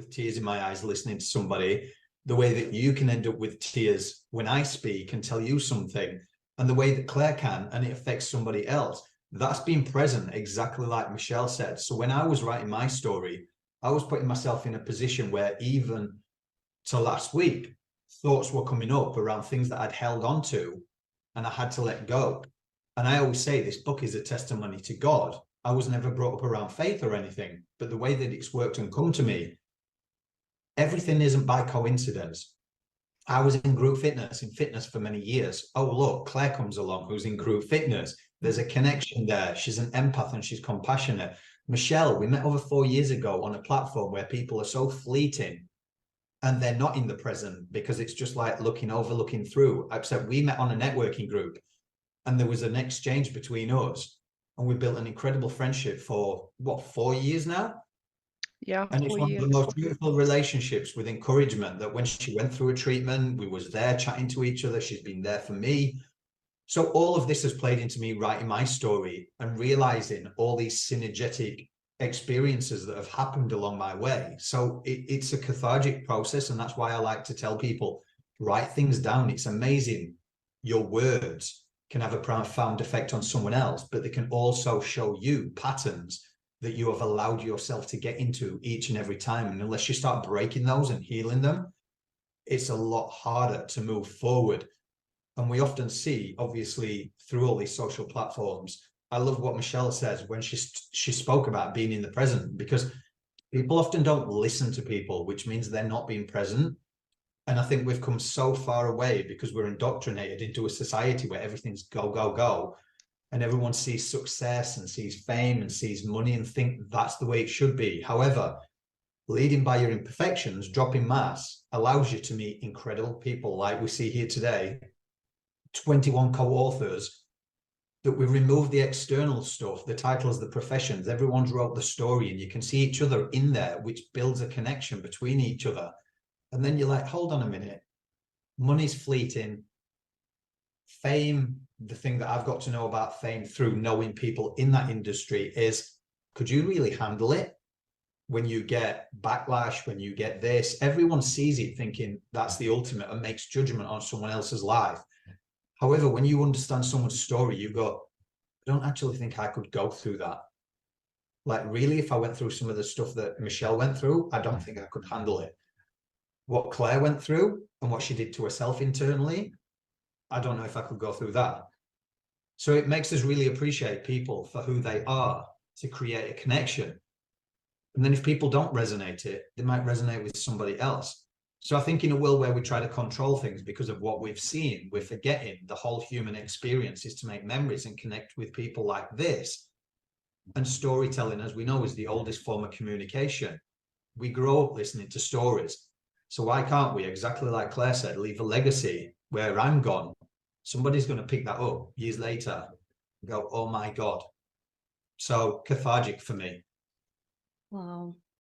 with tears in my eyes listening to somebody, the way that you can end up with tears when I speak and tell you something, and the way that Claire can, and it affects somebody else. That's being present, exactly like Michelle said. So when I was writing my story, I was putting myself in a position where even to last week, thoughts were coming up around things that I'd held on to and I had to let go. And I always say this book is a testimony to God. I was never brought up around faith or anything, but the way that it's worked and come to me, everything isn't by coincidence. I was in group fitness, for many years. Oh, look, Claire comes along, who's in group fitness. There's a connection there. She's an empath and she's compassionate. Michelle, we met over 4 years ago on a platform where people are so fleeting and they're not in the present because it's just like looking over, looking through. Except we met on a networking group and there was an exchange between us and we built an incredible friendship for, what, 4 years now? Yeah, And it's 4 one of years. the most beautiful relationships with encouragement that when she went through a treatment, we was there chatting to each other. She's been there for me. So all of this has played into me writing my story and realizing all these synergetic experiences that have happened along my way. So it's a cathartic process. And that's why I like to tell people, write things down. It's amazing. Your words can have a profound effect on someone else, but they can also show you patterns that you have allowed yourself to get into each and every time. And unless you start breaking those and healing them, it's a lot harder to move forward. And we often see, obviously, through all these social platforms, I love what Michelle says when she spoke about being in the present, because people often don't listen to people, which means they're not being present. And I think we've come so far away because we're indoctrinated into a society where everything's go, go, go. And everyone sees success and sees fame and sees money and think that's the way it should be. However, leading by your imperfections, dropping mass, allows you to meet incredible people like we see here today, 21 co-authors, that we remove the external stuff, the titles, the professions, everyone's wrote the story and you can see each other in there, which builds a connection between each other. And then you're like, hold on a minute, money's fleeting. Fame, the thing that I've got to know about fame through knowing people in that industry is, could you really handle it? When you get backlash, when you get this, everyone sees it thinking that's the ultimate and makes judgment on someone else's life. However, when you understand someone's story, you go, I don't actually think I could go through that. Like, really, if I went through some of the stuff that Michelle went through, I don't think I could handle it. What Claire went through and what she did to herself internally, I don't know if I could go through that. So it makes us really appreciate people for who they are, to create a connection. And then if people don't resonate it, they might resonate with somebody else. So I think in a world where we try to control things because of what we've seen, we're forgetting the whole human experience is to make memories and connect with people like this. And storytelling, as we know, is the oldest form of communication. We grow up listening to stories. So why can't we, exactly like Claire said, leave a legacy where I'm gone? Somebody's going to pick that up years later and go, oh my God. So cathartic for me. Wow.